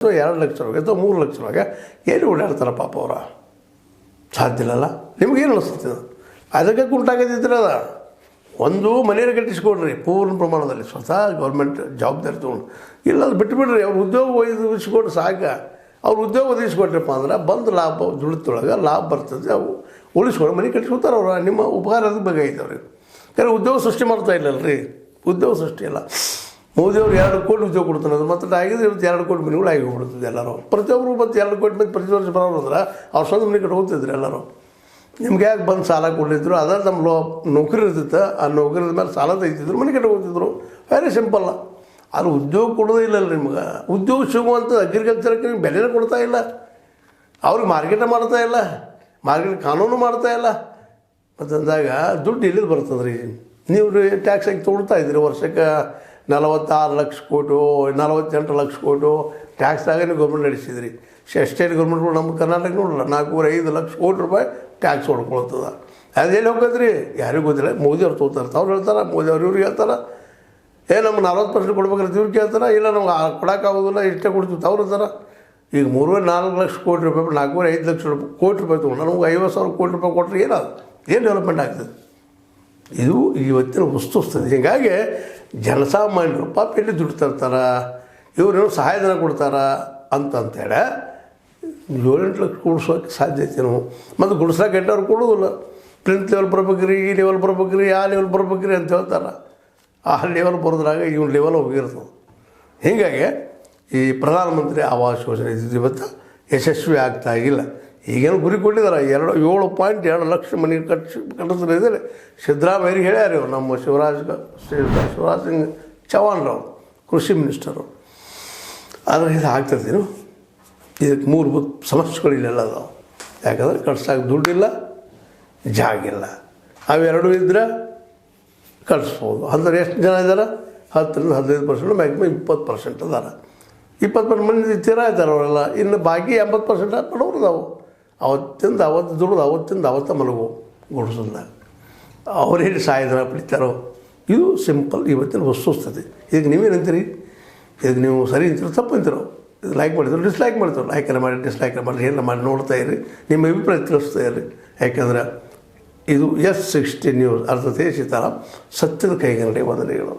2 ಲಕ್ಷ ರೂಪಾಯಿ ಅಥವಾ 3 ಲಕ್ಷ ರೂಪಾಯಿಗೆ ಎಲ್ಲಿ ಓಡಾಡ್ತಾರೆ ಪಾಪ ಅವರ? ಸಾಧ್ಯ ಇಲ್ಲಲ್ಲ. ನಿಮಗೇನು ಅನಿಸ್ತದೆ? ಅದಕ್ಕೆ ಕುಂಟಾಗದಿದ್ರೆ ಅದ ಒಂದು ಮನೆಯನ್ನು ಕಟ್ಟಿಸ್ಕೊಡ್ರಿ ಪೂರ್ಣ ಪ್ರಮಾಣದಲ್ಲಿ, ಸ್ವತಃ ಗೌರ್ಮೆಂಟ್ ಜವಾಬ್ದಾರಿ ತೊಗೊಂಡು. ಇಲ್ಲ ಅದು ಬಿಟ್ಟುಬಿಡ್ರಿ, ಅವ್ರು ಉದ್ಯೋಗ ಒದಗಿಸ್ಕೊಟ್ರೆ ಸಾಕ. ಅವ್ರು ಉದ್ಯೋಗ ಒದಗಿಸ್ಕೊಟ್ರಪ್ಪ ಅಂದ್ರೆ ಬಂದು ಲಾಭ ದುಡಿತೊಳಗೆ ಲಾಭ ಬರ್ತದೆ, ಅವು ಉಳಿಸ್ಕೊಂಡು ಮನೆ ಕಟ್ಟಿಸ್ಕೊತಾರೆ ಅವ್ರು. ನಿಮ್ಮ ಉಪಕಾರದ ಬಗ್ಗೆ ಐತೆ ಅವ್ರಿಗೆ. ಯಾಕಂದ್ರೆ ಉದ್ಯೋಗ ಸೃಷ್ಟಿ ಮಾಡ್ತಾ ಇಲ್ಲಲ್ರಿ, ಉದ್ಯೋಗ ಸೃಷ್ಟಿ ಇಲ್ಲ. ಮೋದಿಯವ್ರು 2 ಕೋಟಿ ಉದ್ಯೋಗ ಕೊಡ್ತಾನೆ, ಅದು ಮತ್ತೆ ಆಗಿದ್ರೆ 2 ಕೋಟಿ ಮನೆಗಳು ಆಗಿ ಹೋಗ್ಬಿಡ್ತದೆ ಎಲ್ಲರೂ. ಪ್ರತಿಯೊಬ್ಬರು ಮತ್ತು 2 ಕೋಟಿ ಮಂದಿ ಪ್ರತಿ ವರ್ಷ ಬರೋರು ಅಂದ್ರೆ ಅವ್ರು ಸ್ವಂತ ಮನೆ ಕಟ್ಟಿ ಹೋಗ್ತಿದ್ರು ಎಲ್ಲರೂ. ನಿಮ್ಗೆ ಯಾಕೆ ಬಂದು ಸಾಲ ಕೊಡಲಿದ್ರು? ಅದ ನಮ್ಮ ನೌಕರಿ ಇರ್ತಿತ್ತು, ಆ ನೌಕರಿ ಮೇಲೆ ಸಾಲ ತೆಗಿತಿದ್ರು, ಮನೆ ಕಟ್ಟಿ ಹೋಗ್ತಿದ್ರು. Very simple. ಆದ್ರೆ ಉದ್ಯೋಗ ಕೊಡೋದೇ ಇಲ್ಲಲ್ಲ ನಿಮ್ಗೆ. ಉದ್ಯೋಗ ಸಿಗುವಂಥ ಅಗ್ರಿಕಲ್ಚರ್ಗೆ ನೀವು ಬೆಲೆನೇ ಕೊಡ್ತಾ ಇಲ್ಲ, ಅವ್ರಿಗೆ ಮಾರ್ಕೆಟೇ ಮಾಡ್ತಾ ಇಲ್ಲ, ಮಾರ್ಕೆಟ್ ಕಾನೂನು ಮಾಡ್ತಾ ಇಲ್ಲ. ಮತ್ತು ಅಂದಾಗ ದುಡ್ಡು ಎಲ್ಲಿದು ಬರ್ತದೆ ರೀ? ನೀವು ಟ್ಯಾಕ್ಸ್ ಆಗಿ ತೊಗೊಳ್ತಾ ಇದ್ದೀರಿ ವರ್ಷಕ್ಕೆ 46 ಲಕ್ಷ ಕೋಟಿ 48 ಲಕ್ಷ ಕೋಟಿ ಟ್ಯಾಕ್ಸ್ದಾಗ ನೀವು ಗೌರ್ಮೆಂಟ್ ನಡೆಸಿದ್ರಿ. ಸ್ಟೇಟ್ ಗೌರ್ಮೆಂಟ್ಗಳು ನಮ್ಮ ಕರ್ನಾಟಕ ನೋಡಲ್ಲ 4-5 ಲಕ್ಷ ಕೋಟಿ ರೂಪಾಯಿ ಟ್ಯಾಕ್ಸ್ ಹೊಡ್ಕೊಳ್ತದೆ. ಅದೆಲ್ಲಿ ಹೋಗೋದ್ರಿ? ಯಾರಿಗೂ ಗೊತ್ತಿಲ್ಲ. ಮೋದಿಯವ್ರು ತೊಗೊತಾರೆ, ಅವ್ರು ಹೇಳ್ತಾರೆ, ಮೋದಿಯವ್ರು ಇವ್ರಿಗೆ ಹೇಳ್ತಾರೆ, ನಮ್ಮ 40% ಕೊಡ್ಬೇಕಂತ ಇವ್ರು ಕೇಳ್ತಾರೆ. ಇಲ್ಲ ನಮ್ಗೆ ಕೊಡೋಕ್ಕಾಗೋದಿಲ್ಲ, ಇಷ್ಟೇ ಕೊಡ್ತೀವಿ ಅವ್ರು ಅಂತಾರೆ. ಈಗ 3-4 ಲಕ್ಷ ಕೋಟಿ ರೂಪಾಯಿ 4-5 ಲಕ್ಷ ಕೋಟಿ ರೂಪಾಯಿ ತೊಗೊಂಡು ನಮ್ಗೆ 50,000 ಕೋಟಿ ರೂಪಾಯಿ ಕೊಟ್ಟರೆ ಏನು ಡೆವಲಪ್ಮೆಂಟ್ ಆಗ್ತದೆ? ಇದು ಇವತ್ತಿನ ವಸ್ತುಸ್ಥಿತಿ. ಹೀಗಾಗಿ ಜನಸಾಮಾನ್ಯರು ಪಾಪ ಎಲ್ಲಿ ದುಡ್ಡು ತರ್ತಾರೆ, ಇವ್ರೇನೋ ಸಹಾಯಧನ ಕೊಡ್ತಾರೆ ಅಂತೇಳಿ 7-8 ಲಕ್ಷ ಕೊಡಿಸೋಕ್ಕೆ ಸಾಧ್ಯತೆ ನಾವು. ಮತ್ತು ಗುಡಿಸ್ಲಾಕ ಎಂಟವ್ರು ಕೊಡೋದಿಲ್ಲ. ಪ್ರಿಂಟ್ ಲೆವೆಲ್ ಬರ್ಬೇಕ್ರಿ, ಈ ಲೆವೆಲ್ ಬರ್ಬೇಕ್ರಿ, ಆ ಲೆವೆಲ್ ಬರ್ಬೇಕ್ರಿ ಅಂತ ಹೇಳ್ತಾರೆ. ಆ ಲೆವೆಲ್ ಬರೋದ್ರಾಗ ಇವ್ನ ಲೆವೆಲ್ ಹೋಗಿರ್ತದೆ. ಹೀಗಾಗಿ ಈ ಪ್ರಧಾನಮಂತ್ರಿ ಆವಾಸ್ ಯೋಜನೆ ಇವತ್ತು ಯಶಸ್ವಿ ಆಗ್ತಾಯಿಲ್ಲ. ಈಗೇನು ಗುರಿ ಕೊಟ್ಟಿದ್ದಾರೆ 7.2 ಲಕ್ಷ ಮನೆ ಕಟ್ಟಿಸಿದ್ರೆ ಸಿದ್ದರಾಮಯ್ಯರಿಗೆ ಹೇಳ್ಯಾರ ಇವರು, ನಮ್ಮ ಶಿವರಾಜ್ ಸಿಂಗ್ ಚೌಹಾಣ್ರವ್ರು ಕೃಷಿ ಮಿನಿಸ್ಟರು. ಆದರೆ ಇದು ಆಗ್ತದೇನು? ಇದಕ್ಕೆ ಮೂಲಭೂತ ಸಮಸ್ಯೆಗಳಿಲ್ಲ ಅದಾವೆ. ಯಾಕಂದ್ರೆ ಕಟ್ಸೋಕೆ ದುಡ್ಡಿಲ್ಲ, ಜಾಗಿಲ್ಲ. ಅವೆರಡೂ ಇದ್ದರೆ ಕಟ್ಸ್ಬೋದು. ಅಂದ್ರೆ ಎಷ್ಟು ಜನ ಇದ್ದಾರೆ? 10-15%, ಮ್ಯಾಕ್ಸಿಮಮ್ 20% ಅದಾರ. 20% ಮಂದಿ ತೀರಾ ಇದ್ದಾರೆ ಅವರೆಲ್ಲ. ಇನ್ನು ಬಾಕಿ 80% ಬಡವ್ರು ನಾವು ಅವತ್ತಿಂದ ಅವತ್ತು ದುಡ್ದು ಅವತ್ತಿಂದ ಅವತ್ತ ಮಲಗು ಗುಡಿಸೋದಾಗ ಅವ್ರೇನು ಸಹಾಯಧನ ಪಡಿತಾರೋ. ಇದು ಸಿಂಪಲ್ ಇವತ್ತಿನ ವಸ್ತುಸ್ಥಿತಿ. ಈಗ ನೀವೇನಂತೀರಿ? ಈಗ ನೀವು ಸರಿ ಅಂತೀರೋ ತಪ್ಪು ಅಂತೀರೋ? ಇದು ಲೈಕ್ ಮಾಡಿದ್ರು, ಡಿಸ್ಲೈಕ್ ಮಾಡ್ತಾರೆ. ಲೈಕನ್ನ ಮಾಡಿ, ಡಿಸ್ಲೈಕ್ ಮಾಡಿ, ಏನೆಲ್ಲ ಮಾಡಿ ನೋಡ್ತಾ ಇರಿ, ನಿಮ್ಮ ಅಭಿಪ್ರಾಯ ತಿಳಿಸ್ತಾ ಇರಿ. ಯಾಕೆಂದ್ರೆ ಇದು S60 ನ್ಯೂಸ್ ಅರ್ಥಾತ್ ಸೀತಾರಾಮ್ ಸತ್ಯದ ಕೈಗನ್ನಡಿ ವಂದನೆಗಳು.